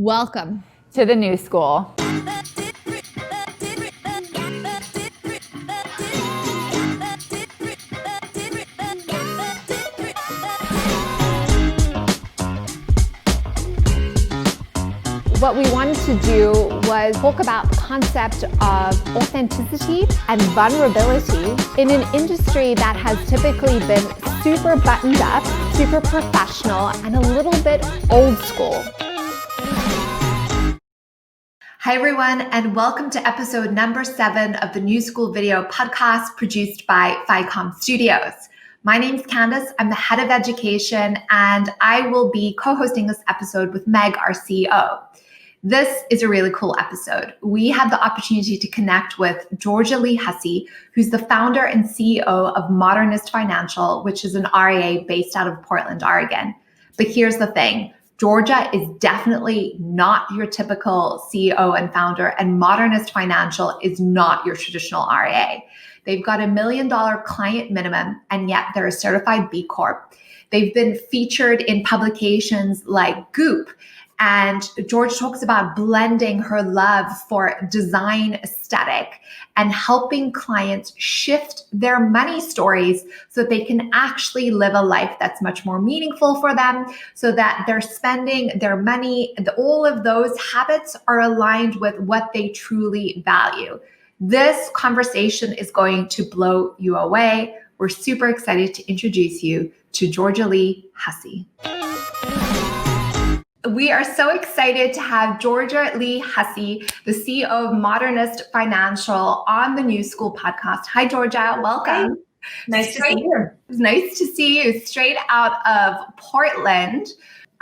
Welcome to the new school. What we wanted to do was talk about the concept of authenticity and vulnerability in an industry that has typically been super buttoned up, super professional, and a little bit old school. Hi everyone, and welcome to episode number 7 of the New School Video podcast produced by FICOM Studios. My name's Candace, I'm the head of education, and I will be co-hosting this episode with Meg, our CEO. This is a really cool episode. We had the opportunity to connect with Georgia Lee Hussey, who's the founder and CEO of Modernist Financial, which is an RIA based out of Portland, Oregon. But here's the thing. Georgia is definitely not your typical CEO and founder, and Modernist Financial is not your traditional RIA. They've got $1 million client minimum, and yet they're a certified B-Corp. They've been featured in publications like Goop, and George talks about blending her love for design aesthetic and helping clients shift their money stories so that they can actually live a life that's much more meaningful for them, so that they're spending their money, all of those habits are aligned with what they truly value. This conversation is going to blow you away. We're super excited to introduce you to Georgia Lee Hussey. We are so excited to have Georgia Lee Hussey, the CEO of Modernist Financial, on the New School podcast. Hi, Georgia. Welcome. Nice to see you. It's nice to see you straight out of Portland.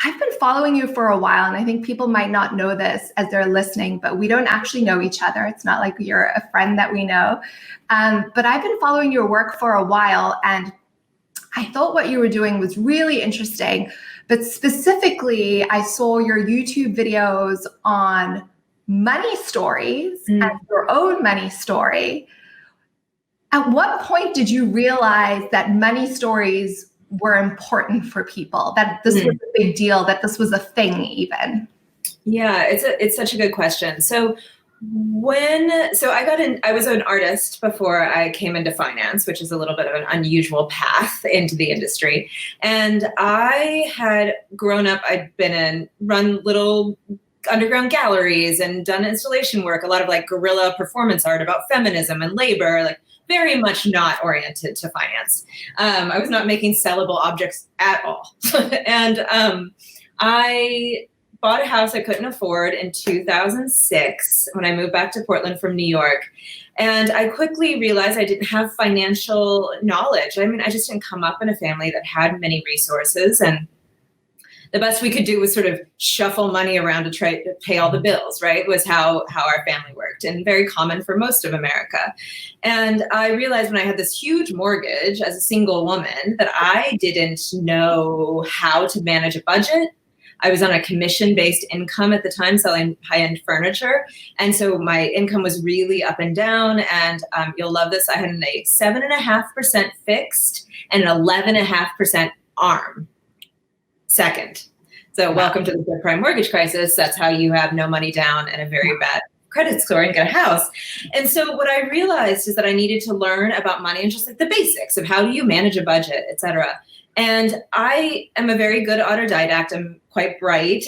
I've been following you for a while, and I think people might not know this as they're listening, but we don't actually know each other. It's not like you're a friend that we know. But I've been following your work for a while, and I thought what you were doing was really interesting. But specifically, I saw your YouTube videos on money stories and your own money story. At what point did you realize that money stories were important for people, that this was a big deal, that this was a thing even? Yeah, it's such a good question. So I was an artist before I came into finance, which is a little bit of an unusual path into the industry. And I had grown up, run little underground galleries and done installation work, a lot of like guerrilla performance art about feminism and labor, like very much not oriented to finance. I was not making sellable objects at all. And I bought a house I couldn't afford in 2006 when I moved back to Portland from New York. And I quickly realized I didn't have financial knowledge. I mean, I just didn't come up in a family that had many resources. And the best we could do was sort of shuffle money around to try to pay all the bills, right? Was how our family worked, and very common for most of America. And I realized when I had this huge mortgage as a single woman that I didn't know how to manage a budget. I was on a commission-based income at the time, selling high-end furniture. And so my income was really up and down. And you'll love this. I had a 7.5% fixed and an 11.5% ARM second. So welcome to the subprime mortgage crisis. That's how you have no money down and a very bad credit score and get a house. And so what I realized is that I needed to learn about money and just like the basics of how do you manage a budget, et cetera. And I am a very good autodidact. I'm quite bright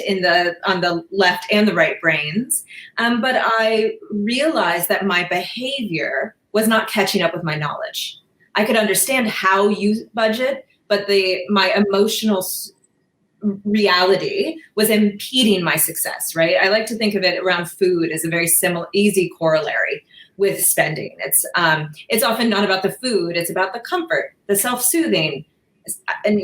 on the left and the right brains. But I realized that my behavior was not catching up with my knowledge. I could understand how you budget, but my emotional reality was impeding my success, right? I like to think of it around food as a very easy corollary with spending. It's often not about the food. It's about the comfort, the self-soothing, and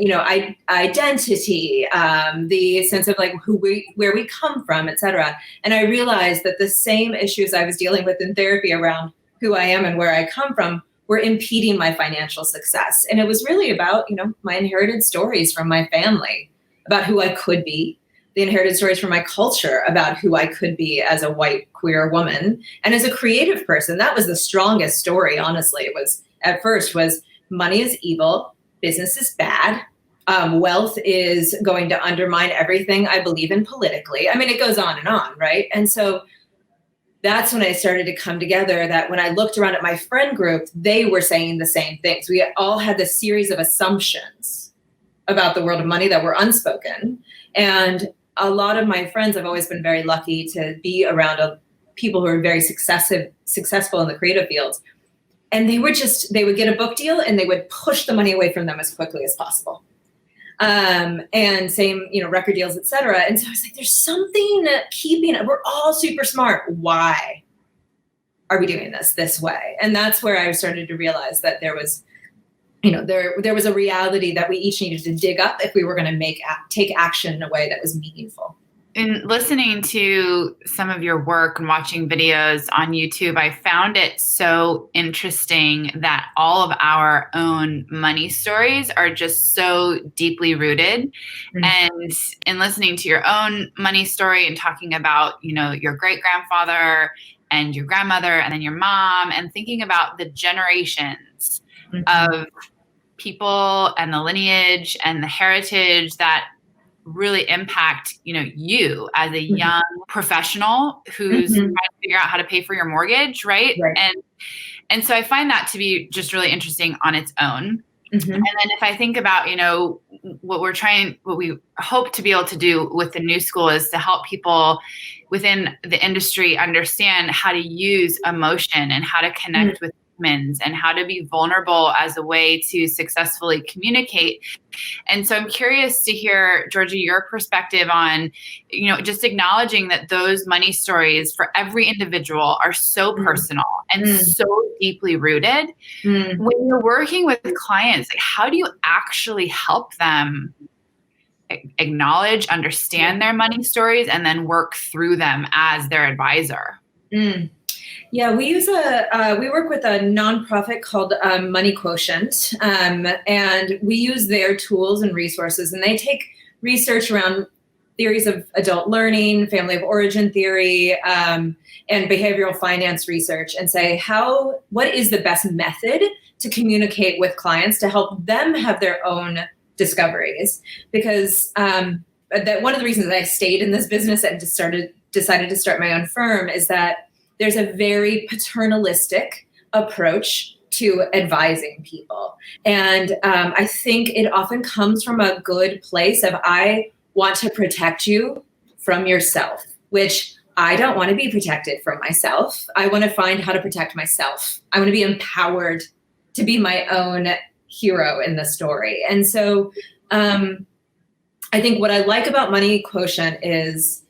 identity, the sense of like where we come from, et cetera. And I realized that the same issues I was dealing with in therapy around who I am and where I come from were impeding my financial success. And it was really about, my inherited stories from my family about who I could be, the inherited stories from my culture about who I could be as a white queer woman and as a creative person. That was the strongest story, honestly. It was at first was money is evil. Business is bad. wealth is going to undermine everything I believe in politically. I mean, it goes on, right? And so that's when I started to come together, that when I looked around at my friend group, they were saying the same things. We all had this series of assumptions about the world of money that were unspoken. And a lot of my friends, I've always been very lucky to be around people who are very successful in the creative fields. And they would get a book deal and they would push the money away from them as quickly as possible. And same, record deals, et cetera. And so I was like, there's something we're all super smart. Why are we doing this way? And that's where I started to realize that there was, there was a reality that we each needed to dig up if we were going to take action in a way that was meaningful. In listening to some of your work and watching videos on YouTube, I found it so interesting that all of our own money stories are just so deeply rooted. Mm-hmm. And in listening to your own money story and talking about, your great-grandfather and your grandmother and then your mom, and thinking about the generations mm-hmm. of people and the lineage and the heritage that really impact, you as a young professional who's mm-hmm. trying to figure out how to pay for your mortgage, right? And so I find that to be just really interesting on its own. Mm-hmm. And then if I think about, what we hope to be able to do with the New School is to help people within the industry understand how to use emotion and how to connect mm-hmm. with humans and how to be vulnerable as a way to successfully communicate. And so I'm curious to hear, Georgie, your perspective on, just acknowledging that those money stories for every individual are so personal and so deeply rooted. When you're working with clients, how do you actually help them acknowledge, understand their money stories, and then work through them as their advisor? Yeah, we work with a nonprofit called Money Quotient, and we use their tools and resources, and they take research around theories of adult learning, family of origin theory, and behavioral finance research, and say what is the best method to communicate with clients to help them have their own discoveries. Because that one of the reasons that I stayed in this business and decided to start my own firm is that there's a very paternalistic approach to advising people. And I think it often comes from a good place of, I want to protect you from yourself, which I don't want to be protected from myself. I want to find how to protect myself. I want to be empowered to be my own hero in the story. And so I think what I like about Money Quotient is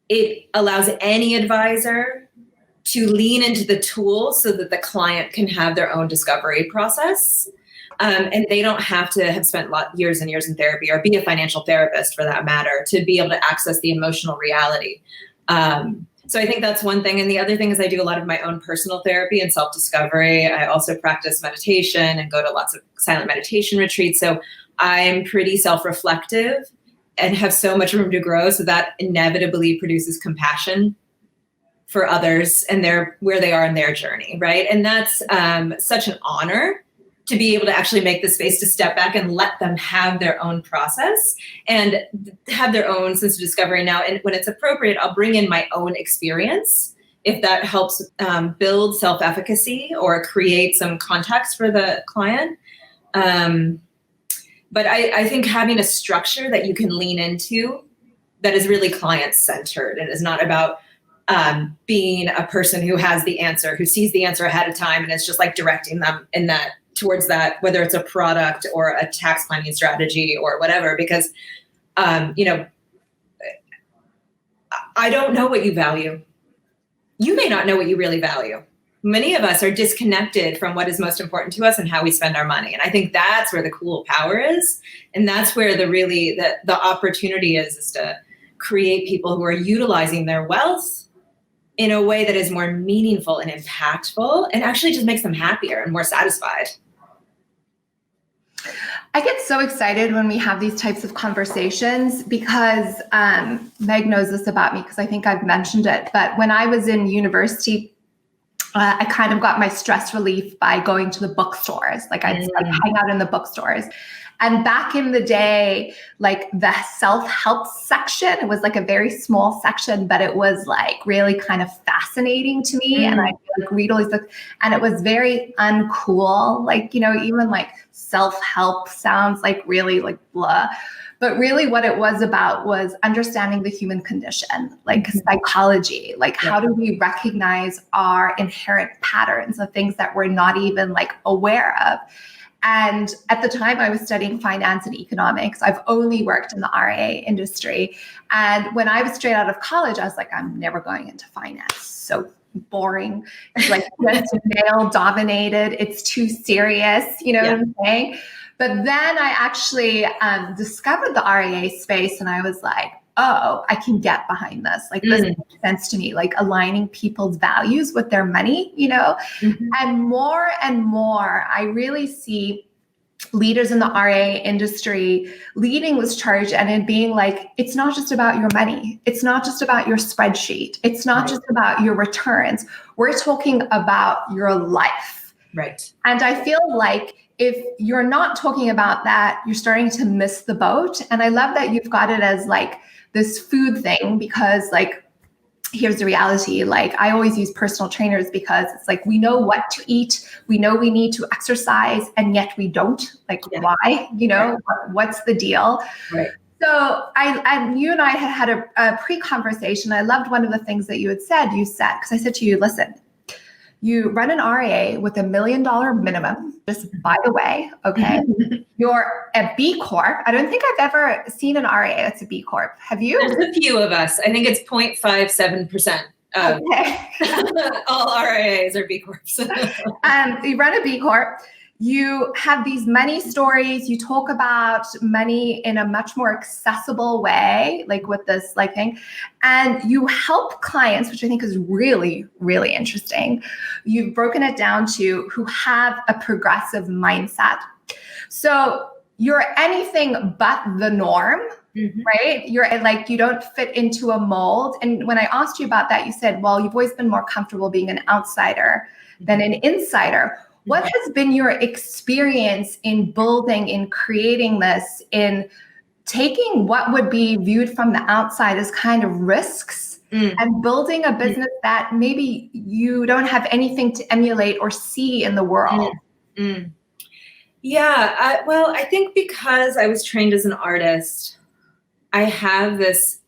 it allows any advisor to lean into the tools so that the client can have their own discovery process. And they don't have to have spent years and years in therapy or be a financial therapist for that matter to be able to access the emotional reality. So I think that's one thing. And the other thing is I do a lot of my own personal therapy and self-discovery. I also practice meditation and go to lots of silent meditation retreats. So I'm pretty self-reflective and have so much room to grow. So that inevitably produces compassion for others and where they are in their journey, right? And that's such an honor to be able to actually make the space to step back and let them have their own process and have their own sense of discovery. Now, and when it's appropriate, I'll bring in my own experience if that helps build self-efficacy or create some context for the client. But I think having a structure that you can lean into that is really client-centered and is not about being a person who has the answer, who sees the answer ahead of time, and it's just like directing them towards that, whether it's a product or a tax planning strategy or whatever, because, I don't know what you value. You may not know what you really value. Many of us are disconnected from what is most important to us and how we spend our money. And I think that's where the cool power is. And that's where the opportunity is to create people who are utilizing their wealth in a way that is more meaningful and impactful and actually just makes them happier and more satisfied. I get so excited when we have these types of conversations because Meg knows this about me because I think I've mentioned it. But when I was in university, I kind of got my stress relief by going to the bookstores. Like I'd like hang out in the bookstores. And back in the day, like the self-help section, it was like a very small section, but it was like really kind of fascinating to me. And I like read all these books, and it was very uncool. Like, you know, even like self-help sounds like really like blah. But really what it was about was understanding the human condition, like psychology, like how do we recognize our inherent patterns of things that we're not even like aware of. And at the time I was studying finance and economics. I've only worked in the RIA industry. And when I was straight out of college, I was like, I'm never going into finance. So boring. It's like just male dominated. It's too serious. You know what I'm saying? But then I actually discovered the RIA space, and I was like, oh, I can get behind this. Like this makes sense to me, like aligning people's values with their money, you know? And more, I really see leaders in the RIA industry leading this charge and it being like, it's not just about your money. It's not just about your spreadsheet. It's not just about your returns. We're talking about your life. Right. And I feel like if you're not talking about that, you're starting to miss the boat. And I love that you've got it as like this food thing, because like, here's the reality. Like I always use personal trainers because it's like, we know what to eat. We know we need to exercise, and yet we don't. Like why, you know, what's the deal? Right. So you and I had a pre-conversation. I loved one of the things that you had said. You said, because I said to you, listen, you run an RIA with $1 million minimum, just by the way, okay? You're a B-Corp. I don't think I've ever seen an RIA that's a B-Corp. Have you? There's a few of us. I think it's 0.57% of all RIAs are B-Corps. You run a B-Corp. You have these money stories. You talk about money in a much more accessible way, like with this like thing. And you help clients, which I think is really, really interesting. You've broken it down to who have a progressive mindset. So you're anything but the norm, right? You're like, you don't fit into a mold. And when I asked you about that, you said, well, you've always been more comfortable being an outsider than an insider. What has been your experience in building, in creating this, in taking what would be viewed from the outside as kind of risks and building a business that maybe you don't have anything to emulate or see in the world? Yeah, well, I think because I was trained as an artist, I have this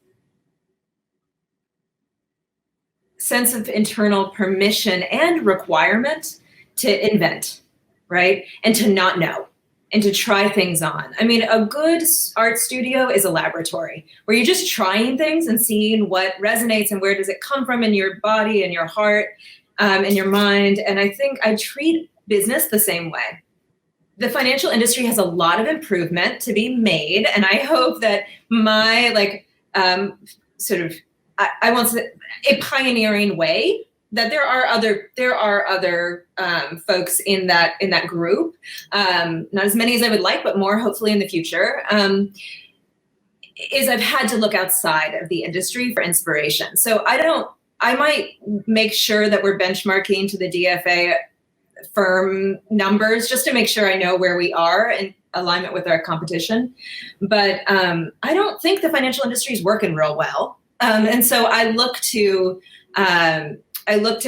sense of internal permission and requirement to invent, right? And to not know and to try things on. I mean, a good art studio is a laboratory where you're just trying things and seeing what resonates and where does it come from in your body and your heart and your mind. And I think I treat business the same way. The financial industry has a lot of improvement to be made. And I hope that my I won't say a pioneering way, that there are other folks in that group, not as many as I would like, but more hopefully in the future, is I've had to look outside of the industry for inspiration. So I might make sure that we're benchmarking to the DFA firm numbers just to make sure I know where we are in alignment with our competition. But I don't think the financial industry is working real well. And so I look to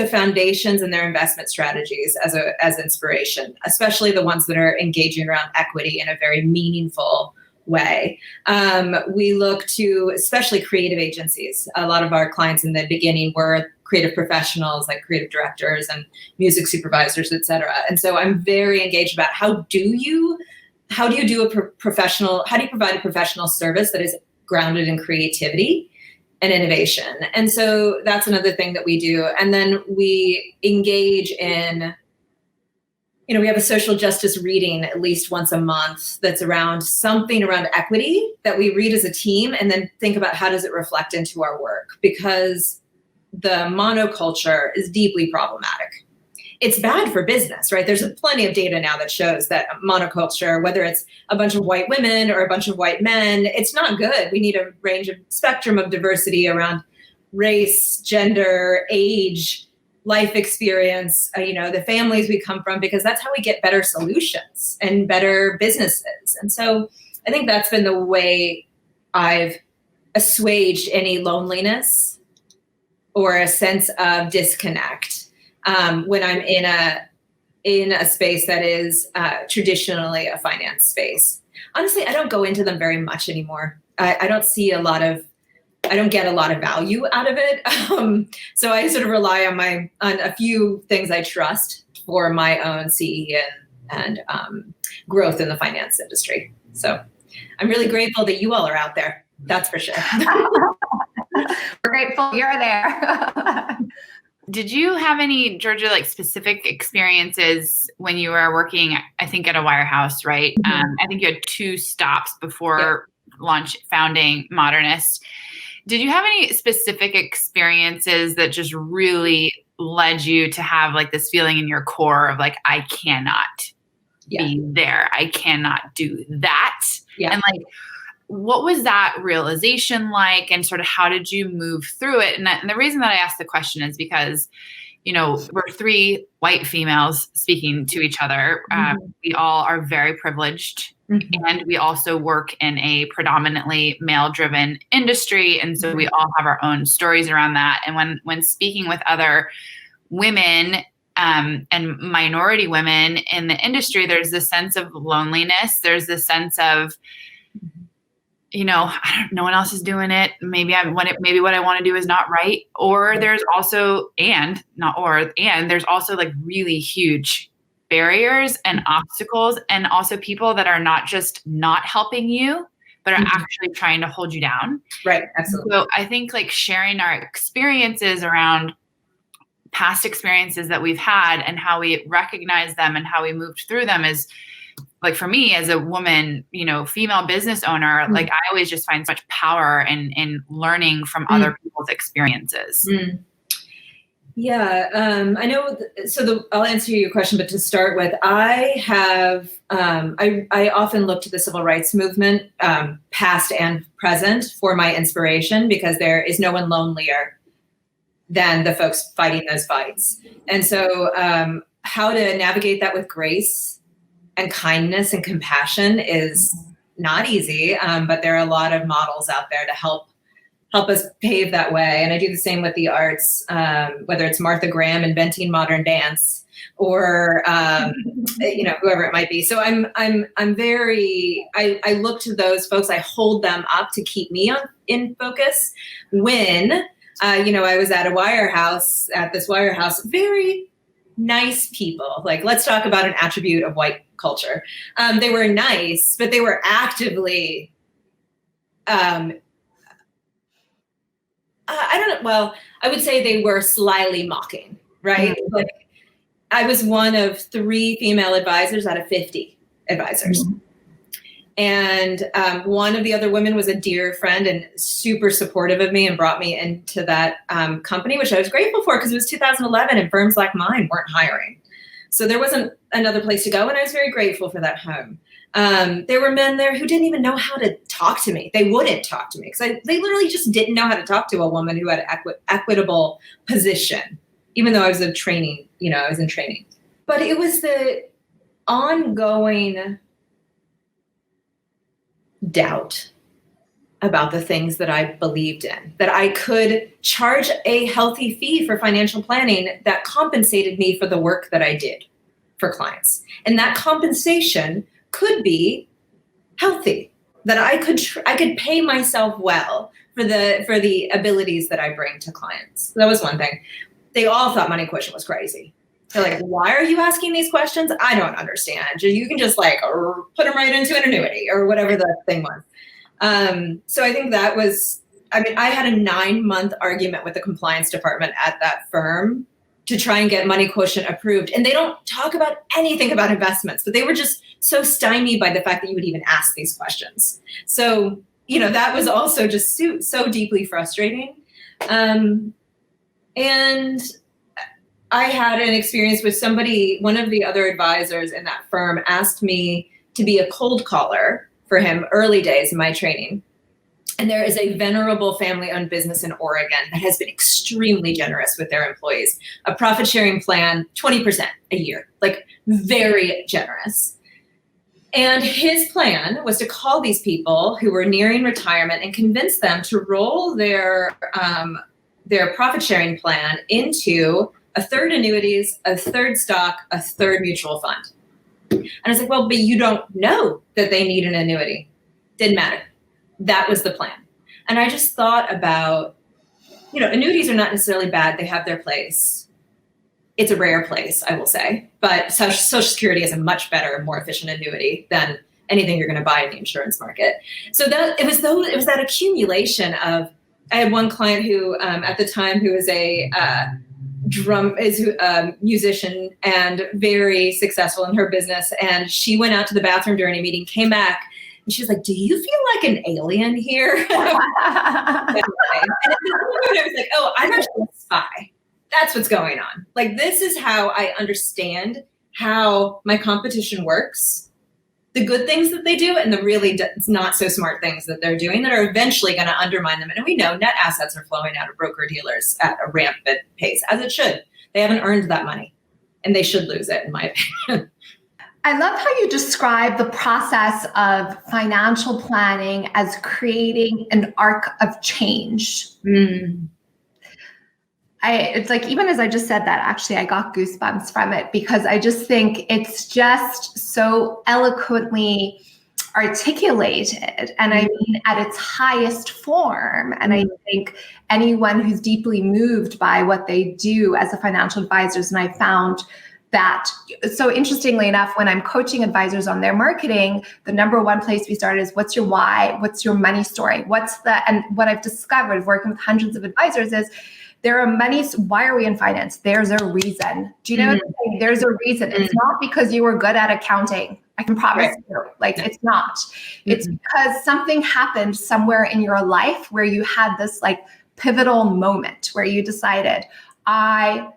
foundations and their investment strategies as inspiration, especially the ones that are engaging around equity in a very meaningful way. We look to especially creative agencies. A lot of our clients in the beginning were creative professionals, like creative directors and music supervisors, et cetera. And so I'm very engaged about how do you provide a professional service that is grounded in creativity and innovation. And so that's another thing that we do. And then we engage in, we have a social justice reading at least once a month that's around something around equity that we read as a team and then think about how does it reflect into our work, because the monoculture is deeply problematic. It's bad for business, right? There's plenty of data now that shows that monoculture, whether it's a bunch of white women or a bunch of white men, it's not good. We need a range of spectrum of diversity around race, gender, age, life experience, the families we come from, because that's how we get better solutions and better businesses. And so I think that's been the way I've assuaged any loneliness or a sense of disconnect when I'm in a space that is traditionally a finance space. Honestly, I don't go into them very much anymore. I don't get a lot of value out of it. So I sort of rely on a few things I trust for my own CE and growth in the finance industry. So I'm really grateful that you all are out there. That's for sure. We're grateful you're there. Did you have any, Georgia, like specific experiences when you were working, I think at a wirehouse, right? Mm-hmm. I think you had 2 stops before founding Modernist. Did you have any specific experiences that just really led you to have like this feeling in your core of like, I cannot be there. I cannot do that. Yeah. And like, what was that realization like, and sort of how did you move through it? And the reason that I asked the question is because, we're 3 white females speaking to each other. We all are very privileged, and we also work in a predominantly male-driven industry. And so we all have our own stories around that. And when speaking with other women and minority women in the industry, there's this sense of loneliness. There's this sense of, no one else is doing it. Maybe what I want to do is not right. Or there's also, there's also like really huge barriers and obstacles, and also people that are not just not helping you, but are actually trying to hold you down. Right. Absolutely. So I think like sharing our experiences around past experiences that we've had and how we recognize them and how we moved through them is, like, for me as a woman, female business owner, like I always just find such power in learning from other people's experiences. Yeah, I know. I'll answer your question, but to start with, I have, I often look to the civil rights movement, past and present, for my inspiration, because there is no one lonelier than the folks fighting those fights. And so how to navigate that with grace and kindness and compassion is not easy, but there are a lot of models out there to help us pave that way. And I do the same with the arts, whether it's Martha Graham inventing modern dance, or whoever it might be. So I'm very, I look to those folks. I hold them up to keep me in focus. When I was at this wirehouse, very nice people. Like, let's talk about an attribute of white culture. They were nice, but they were actively, I would say they were slyly mocking, right? Mm-hmm. Like, I was one of 3 female advisors out of 50 advisors. Mm-hmm. And one of the other women was a dear friend and super supportive of me and brought me into that company, which I was grateful for, because it was 2011 and firms like mine weren't hiring. So there wasn't another place to go, and I was very grateful for that home. There were men there who didn't even know how to talk to me. They wouldn't talk to me because they literally just didn't know how to talk to a woman who had an equitable position, even though I was in training. But it was the ongoing doubt about the things that I believed in, that I could charge a healthy fee for financial planning that compensated me for the work that I did for clients. And that compensation could be healthy, that I could pay myself well for the abilities that I bring to clients. That was one thing. They all thought money quotient was crazy. They're like, why are you asking these questions? I don't understand. You can just like put them right into an annuity or whatever the thing was. So I think that was, I had a 9-month argument with the compliance department at that firm to try and get money quotient approved. And they don't talk about anything about investments, but they were just so stymied by the fact that you would even ask these questions. So, that was also just so deeply frustrating. And I had an experience with one of the other advisors in that firm asked me to be a cold caller for him early days in my training. And there is a venerable family-owned business in Oregon that has been extremely generous with their employees. A profit-sharing plan, 20% a year, like very generous. And his plan was to call these people who were nearing retirement and convince them to roll their profit-sharing plan into a third annuities, a third stock, a third mutual fund. And I was like, well, but you don't know that they need an annuity. Didn't matter. That was the plan. And I just thought about, annuities are not necessarily bad. They have their place. It's a rare place, I will say. But Social Security is a much better, more efficient annuity than anything you're going to buy in the insurance market. So it was that accumulation of, I had one client who, at the time, who was a musician and very successful in her business. And she went out to the bathroom during a meeting, came back, and she was like, do you feel like an alien here? And at the moment, I was like, oh, I'm actually a spy. That's what's going on. Like, this is how I understand how my competition works, the good things that they do and the really not so smart things that they're doing that are eventually going to undermine them. And we know net assets are flowing out of broker dealers at a rampant pace, as it should. They haven't earned that money, and they should lose it, in my opinion. I love how you describe the process of financial planning as creating an arc of change. It's like, even as I just said that, actually, I got goosebumps from it, because I just think it's just so eloquently articulated, and I mean at its highest form. And I think anyone who's deeply moved by what they do as a financial advisors, and I found that, so interestingly enough, when I'm coaching advisors on their marketing, the number one place we start is, what's your why? What's your money story? And what I've discovered working with hundreds of advisors is, there are why are we in finance? There's a reason. Do you know what I'm saying? There's a reason. It's not because you were good at accounting. I can promise you. Like, it's not. It's because something happened somewhere in your life where you had this like pivotal moment where you decided, I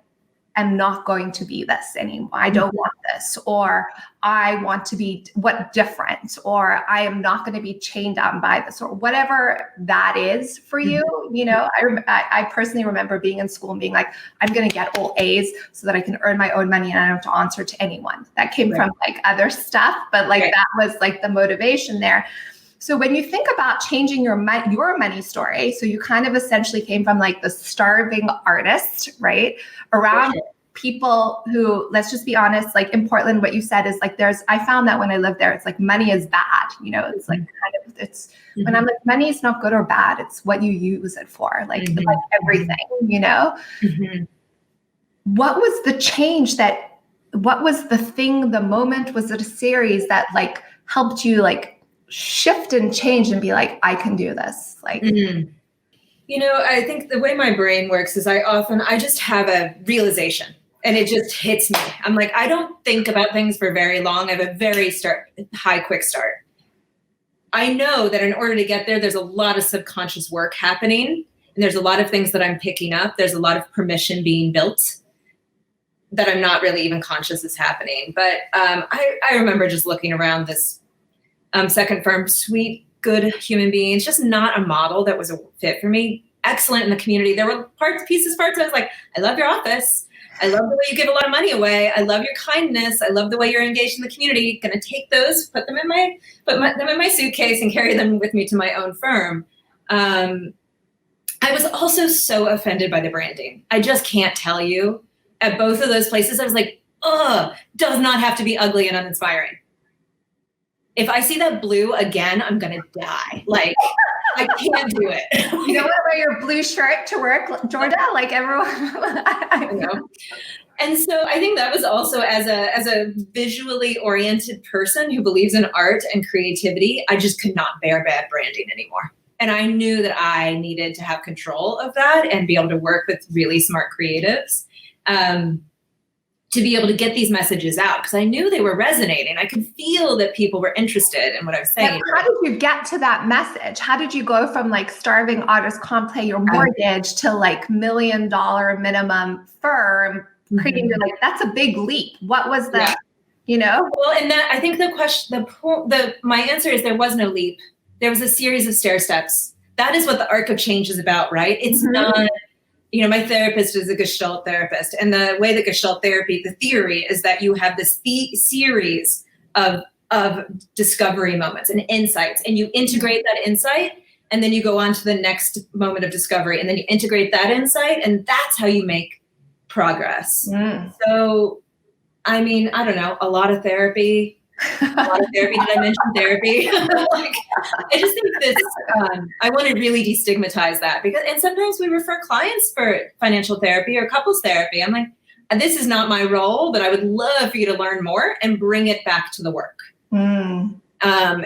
am not going to be this anymore. I don't want this, or I want to be different, or I am not going to be chained down by this, or whatever that is for you. I personally remember being in school and being like, I'm going to get all A's so that I can earn my own money and I don't have to answer to anyone. That came from like other stuff, but like that was like the motivation there. So when you think about changing your money story, so you kind of essentially came from like the starving artist, right? Around people who, let's just be honest, like in Portland, what you said is like, I found that when I lived there, it's like money is bad. It's like when I'm like, money is not good or bad. It's what you use it for, like everything, What was the change what was the thing, the moment, was it a series that like helped you like shift and change and be like, I can do this? Like, I think the way my brain works is I just have a realization and it just hits me. I'm like, I don't think about things for very long. I have a very quick start. I know that in order to get there, there's a lot of subconscious work happening, and there's a lot of things that I'm picking up. There's a lot of permission being built that I'm not really even conscious is happening. But I remember just looking around this second firm, sweet, good human beings, just not a model that was a fit for me. Excellent in the community. There were parts. I was like, I love your office. I love the way you give a lot of money away. I love your kindness. I love the way you're engaged in the community. Going to take those, put them in my suitcase and carry them with me to my own firm. I was also so offended by the branding. I just can't tell you. At both of those places, I was like, does not have to be ugly and uninspiring. If I see that blue again, I'm going to die. Like, I can't do it. You don't want to wear your blue shirt to work, Georgia, like everyone. I know. And so I think that was also, as a visually oriented person who believes in art and creativity, I just could not bear bad branding anymore. And I knew that I needed to have control of that and be able to work with really smart creatives. To be able to get these messages out, because I knew they were resonating. I could feel that people were interested in what I was saying. How did you get to that message? How did you go from like starving artists can't pay your mortgage to like $1 million minimum firm? Creating your, like, that's a big leap. What was that? Well, and that, I think my answer is there was no leap. There was a series of stair steps that is what the arc of change is about, right? It's not, my therapist is a Gestalt therapist. And the way that Gestalt therapy, the theory is that you have this series of discovery moments and insights, and you integrate that insight, and then you go on to the next moment of discovery, and then you integrate that insight, and that's how you make progress. So, I don't know, a lot of therapy. Did I mention therapy? I just think this, I want to really destigmatize that, and sometimes we refer clients for financial therapy or couples therapy. I'm like, this is not my role, but I would love for you to learn more and bring it back to the work.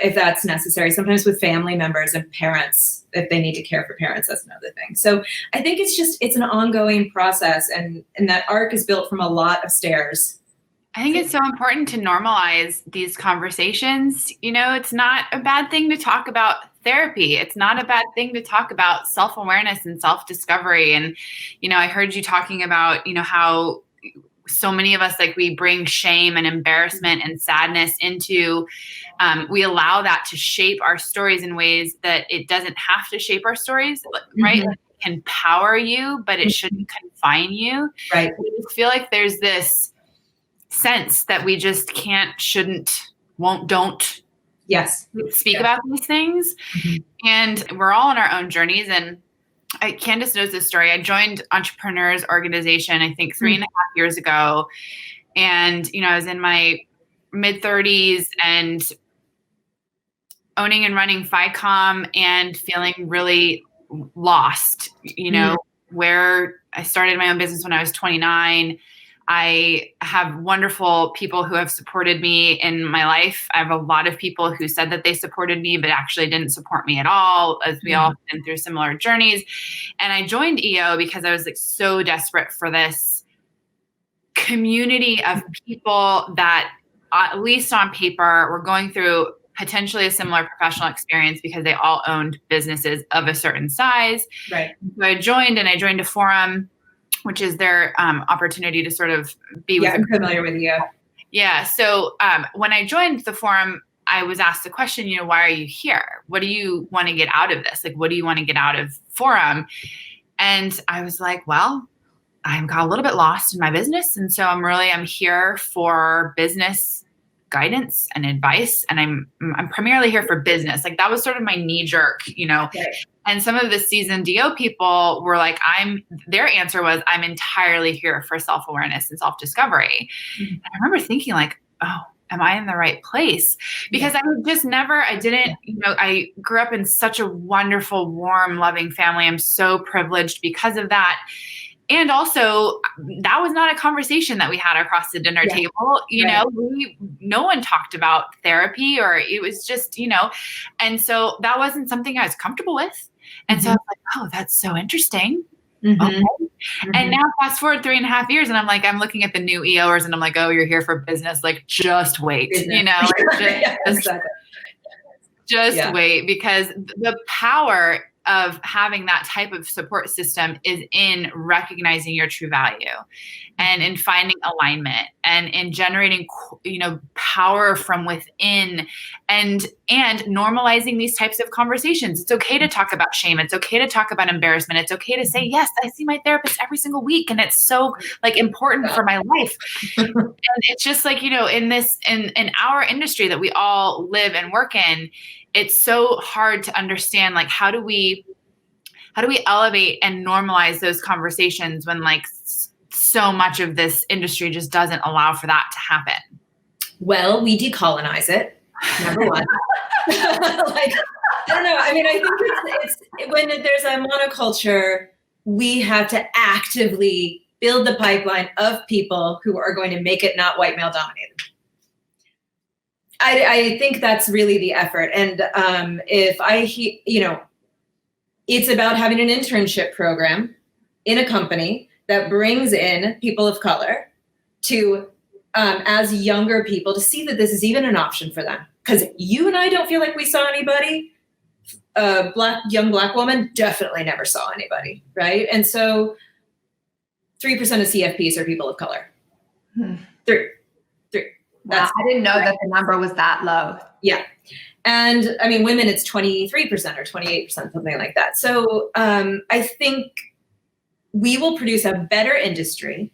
If that's necessary. Sometimes with family members and parents, if they need to care for parents, that's another thing. So I think it's an ongoing process, and that arc is built from a lot of stairs. I think it's so important to normalize these conversations. It's not a bad thing to talk about therapy. It's not a bad thing to talk about self-awareness and self-discovery. And, I heard you talking about, how so many of us, we bring shame and embarrassment and sadness into, we allow that to shape our stories in ways that it doesn't have to shape our stories, right? It can power you, but it shouldn't confine you. Right. I feel like there's this sense that we just can't, shouldn't, won't, don't speak about these things. And we're all on our own journeys. And Candace knows this story. I joined Entrepreneurs Organization, I think 3.5 years ago. And, I was in my mid-30s and owning and running FICOM and feeling really lost, where I started my own business when I was 29. I have wonderful people who have supported me in my life. I have a lot of people who said that they supported me, but actually didn't support me at all, as we all have been through similar journeys. And I joined EO because I was so desperate for this community of people that, at least on paper, were going through potentially a similar professional experience because they all owned businesses of a certain size. Right. So I joined a forum, which is their opportunity to sort of be with. I'm familiar with you. Yeah. So when I joined the forum, I was asked the question, why are you here? What do you want to get out of this? What do you want to get out of forum? And I was like, well, I got a little bit lost in my business. And so I'm here for business guidance and advice. And I'm primarily here for business. That was sort of my knee jerk, Right. And some of the seasoned DO people were like, their answer was, I'm entirely here for self-awareness and self-discovery. And I remember thinking oh, am I in the right place? Because I just I didn't, I grew up in such a wonderful, warm, loving family. I'm so privileged because of that. And also, that was not a conversation that we had across the dinner table. No one talked about therapy, or it was just, and so that wasn't something I was comfortable with. And so I was like, oh, that's so interesting. Okay. And now fast forward 3.5 years, and I'm looking at the new EOers, and I'm like, oh, you're here for business. Just wait, just wait, because the power of having that type of support system is in recognizing your true value and in finding alignment and in generating, power from within and normalizing these types of conversations. It's okay to talk about shame. It's okay to talk about embarrassment. It's okay to say, yes, I see my therapist every single week, and it's so important for my life. And it's just in our industry that we all live and work in, it's so hard to understand, how do we elevate and normalize those conversations when so much of this industry just doesn't allow for that to happen? Well, we decolonize it, number one. I don't know. I think it's when there's a monoculture, we have to actively build the pipeline of people who are going to make it not white male dominated. I think that's really the effort. And it's about having an internship program in a company that brings in people of color to, as younger people, to see that this is even an option for them. Because you and I don't feel like we saw anybody. A young black woman definitely never saw anybody, right? And so 3% of CFPs are people of color. 3. Wow, I didn't know that the number was that low. Yeah. And I mean, women, it's 23% or 28%, something like that. So I think we will produce a better industry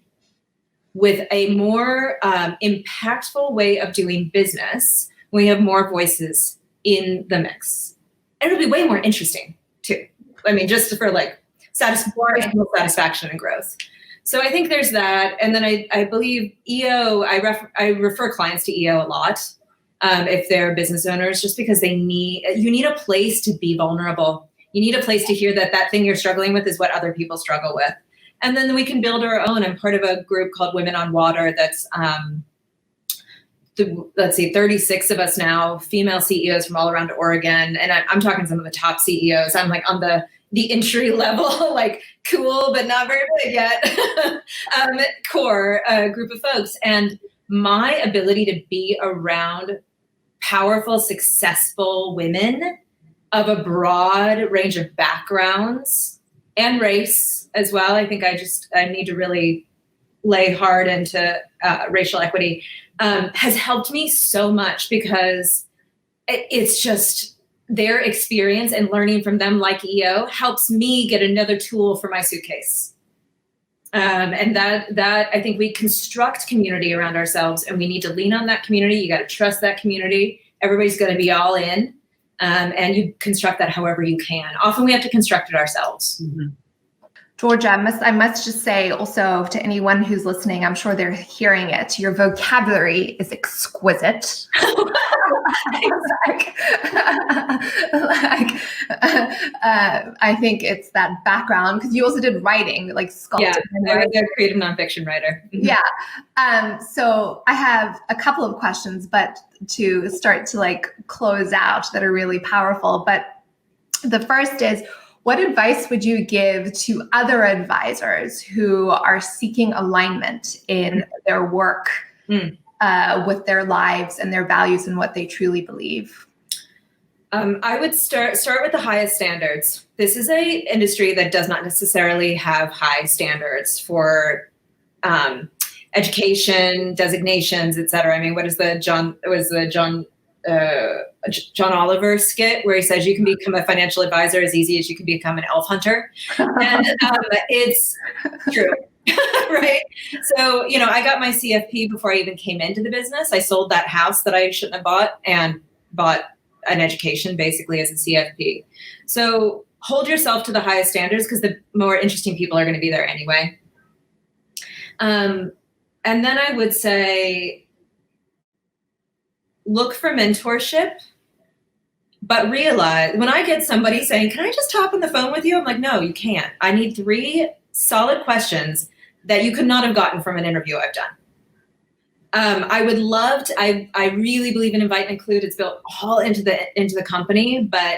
with a more impactful way of doing business when we have more voices in the mix. And it'll be way more interesting too. I mean, just for like satisfaction and growth. So I think there's that. And then I believe EO, I refer clients to EO a lot if they're business owners, just because you need a place to be vulnerable. You need a place to hear that thing you're struggling with is what other people struggle with. And then we can build our own. I'm part of a group called Women on Water that's, let's see, 36 of us now, female CEOs from all around Oregon. And I'm talking some of the top CEOs. I'm like on the entry level, like cool, but not very big yet, core group of folks. And my ability to be around powerful, successful women of a broad range of backgrounds and race as well. I think I need to really lay hard into racial equity has helped me so much, because it's just their experience and learning from them, like EO, helps me get another tool for my suitcase. And that I think we construct community around ourselves, and we need to lean on that community. You got to trust that community. Everybody's going to be all in. And you construct that however you can. Often we have to construct it ourselves. Mm-hmm. Georgia, I must just say also to anyone who's listening, I'm sure they're hearing it, your vocabulary is exquisite. I think it's that background, because you also did writing, like sculpting. Yeah, I was a creative nonfiction writer. Mm-hmm. Yeah. So I have a couple of questions, but to start to like close out, that are really powerful. But the first is, what advice would you give to other advisors who are seeking alignment in their work with their lives and their values and what they truly believe? I would start with the highest standards. This is an industry that does not necessarily have high standards for education, designations, et cetera. I mean, what is the John Oliver skit where he says you can become a financial advisor as easy as you can become an elf hunter? And it's true. Right. So, I got my CFP before I even came into the business. I sold that house that I shouldn't have bought and bought an education basically as a CFP. So hold yourself to the highest standards, because the more interesting people are going to be there anyway. And then I would say, look for mentorship, but realize when I get somebody saying, can I just hop on the phone with you? I'm like, no, you can't. I need 3 solid questions that you could not have gotten from an interview I've done. I would love to, I really believe in invite and include. It's built all into the company, but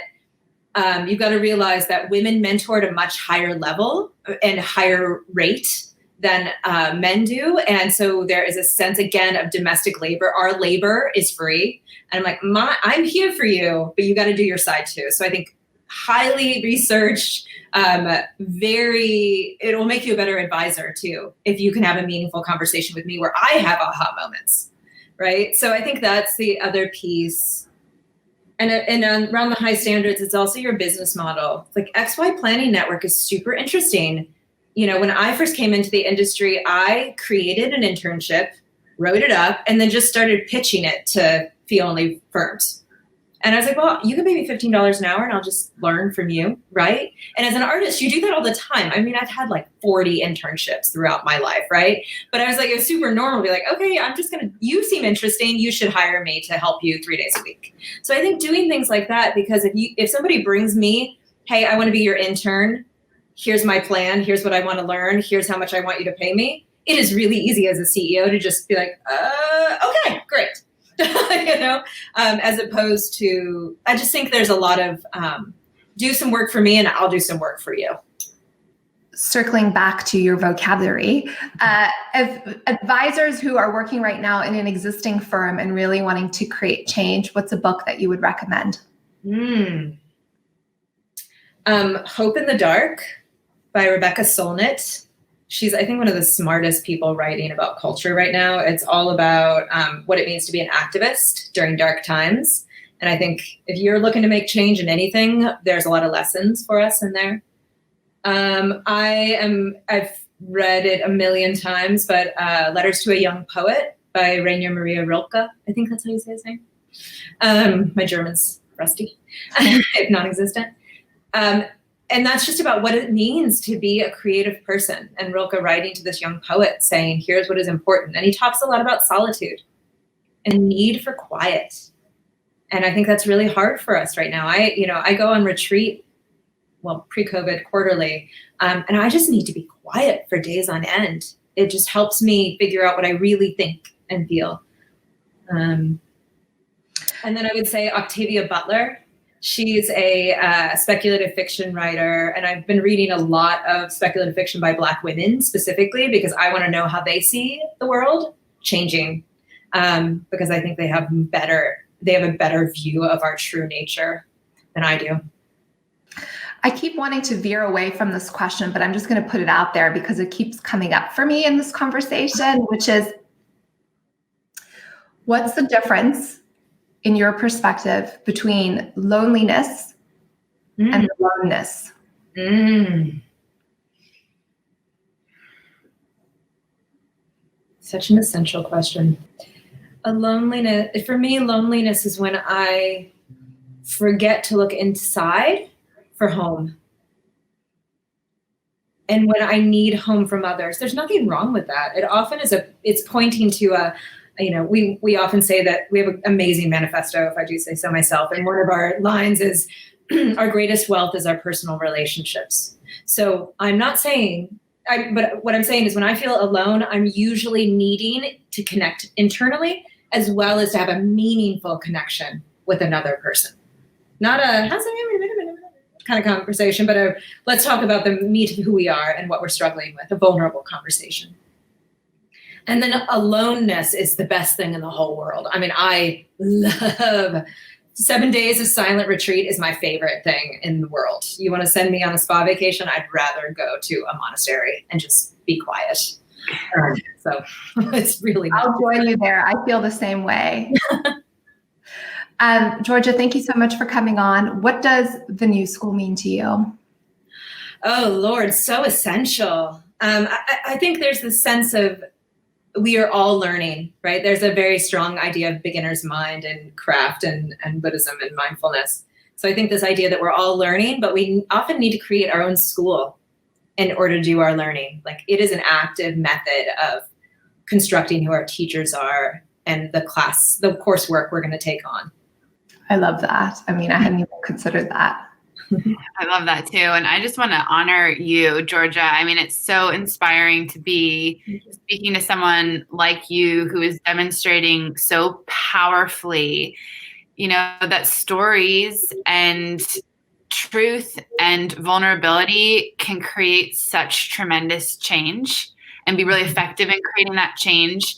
you've got to realize that women mentor at a much higher level and higher rate than men do. And so there is a sense, again, of domestic labor. Our labor is free. And I'm like, I'm here for you, but you got to do your side too. So I think highly researched, it'll make you a better advisor too, if you can have a meaningful conversation with me where I have aha moments, right? So I think that's the other piece. And around the high standards, it's also your business model. Like XY Planning Network is super interesting. When I first came into the industry, I created an internship, wrote it up, and then just started pitching it to fee-only firms. And I was like, well, you can pay me $15 an hour and I'll just learn from you, right? And as an artist, you do that all the time. I mean, I've had like 40 internships throughout my life, right? But I was like, it was super normal to be like, okay, you seem interesting. You should hire me to help you 3 days a week. So I think doing things like that, because if somebody brings me, hey, I want to be your intern, here's my plan, here's what I want to learn, here's how much I want you to pay me, it is really easy as a CEO to just be like, okay, great. As opposed to, I just think there's a lot of do some work for me and I'll do some work for you. Circling back to your vocabulary, if advisors who are working right now in an existing firm and really wanting to create change, what's a book that you would recommend? Hope in the Dark by Rebecca Solnit. She's, I think, one of the smartest people writing about culture right now. It's all about what it means to be an activist during dark times. And I think if you're looking to make change in anything, there's a lot of lessons for us in there. I've read it a million times, but Letters to a Young Poet by Rainer Maria Rilke. I think that's how you say his name. My German's rusty, if non-existent. And that's just about what it means to be a creative person. And Rilke writing to this young poet saying, here's what is important. And he talks a lot about solitude and need for quiet. And I think that's really hard for us right now. I go on retreat, pre-COVID quarterly, and I just need to be quiet for days on end. It just helps me figure out what I really think and feel. And then I would say Octavia Butler. She's a speculative fiction writer, and I've been reading a lot of speculative fiction by Black women specifically because I want to know how they see the world changing, because I think they have a better view of our true nature than I do. I keep wanting to veer away from this question, but I'm just going to put it out there because it keeps coming up for me in this conversation, which is, what's the difference in your perspective between loneliness and aloneness? Such an essential question. For me, loneliness is when I forget to look inside for home. And when I need home from others, there's nothing wrong with that. It often it's pointing to we often say that we have an amazing manifesto, if I do say so myself. And one of our lines is, our greatest wealth is our personal relationships. So I'm not saying, but what I'm saying is when I feel alone, I'm usually needing to connect internally as well as to have a meaningful connection with another person. Not a, how's it kind of conversation, but let's talk about the meat of who we are and what we're struggling with, a vulnerable conversation. And then aloneness is the best thing in the whole world. I mean, I love 7 days of silent retreat is my favorite thing in the world. You want to send me on a spa vacation? I'd rather go to a monastery and just be quiet. So it's really nice. I'll join you there. I feel the same way. Georgia, thank you so much for coming on. What does the New School mean to you? Oh, Lord, so essential. I think there's this sense of we are all learning, right? There's a very strong idea of beginner's mind and craft and Buddhism and mindfulness. So I think this idea that we're all learning, but we often need to create our own school in order to do our learning. Like, it is an active method of constructing who our teachers are and the coursework we're going to take on. I love that. I mean, I hadn't even considered that. I love that too. And I just want to honor you, Georgia. I mean, it's so inspiring to be speaking to someone like you who is demonstrating so powerfully, that stories and truth and vulnerability can create such tremendous change and be really effective in creating that change.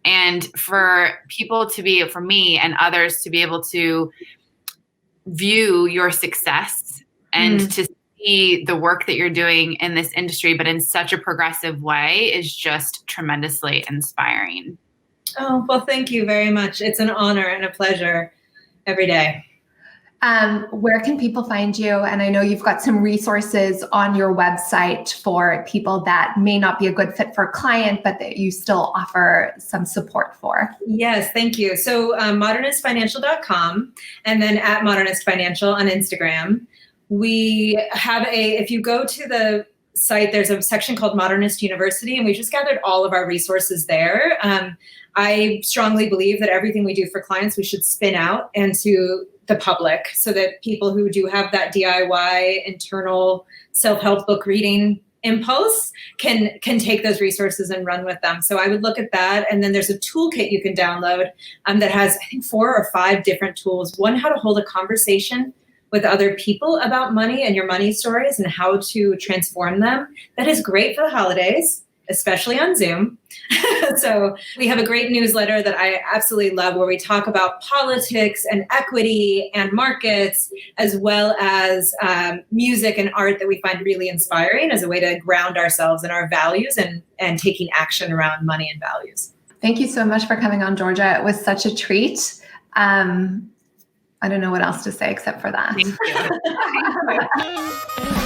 And for me and others to be able to view your success and to see the work that you're doing in this industry, but in such a progressive way, is just tremendously inspiring. Oh, well, thank you very much. It's an honor and a pleasure every day. Where can people find you? And I know you've got some resources on your website for people that may not be a good fit for a client, but that you still offer some support for. Yes, thank you. So modernistfinancial.com, and then at Modernist Financial on Instagram. We have if you go to the site, there's a section called Modernist University, and we just gathered all of our resources there. I strongly believe that everything we do for clients, we should spin out into the public so that people who do have that DIY internal self-help book reading impulse can take those resources and run with them. So I would look at that. And then there's a toolkit you can download that has, I think, 4 or 5 different tools. One, how to hold a conversation with other people about money and your money stories and how to transform them. That is great for the holidays, especially on Zoom. So we have a great newsletter that I absolutely love where we talk about politics and equity and markets, as well as music and art that we find really inspiring as a way to ground ourselves in our values and taking action around money and values. Thank you so much for coming on, Georgia. It was such a treat. I don't know what else to say except for that. Thank you.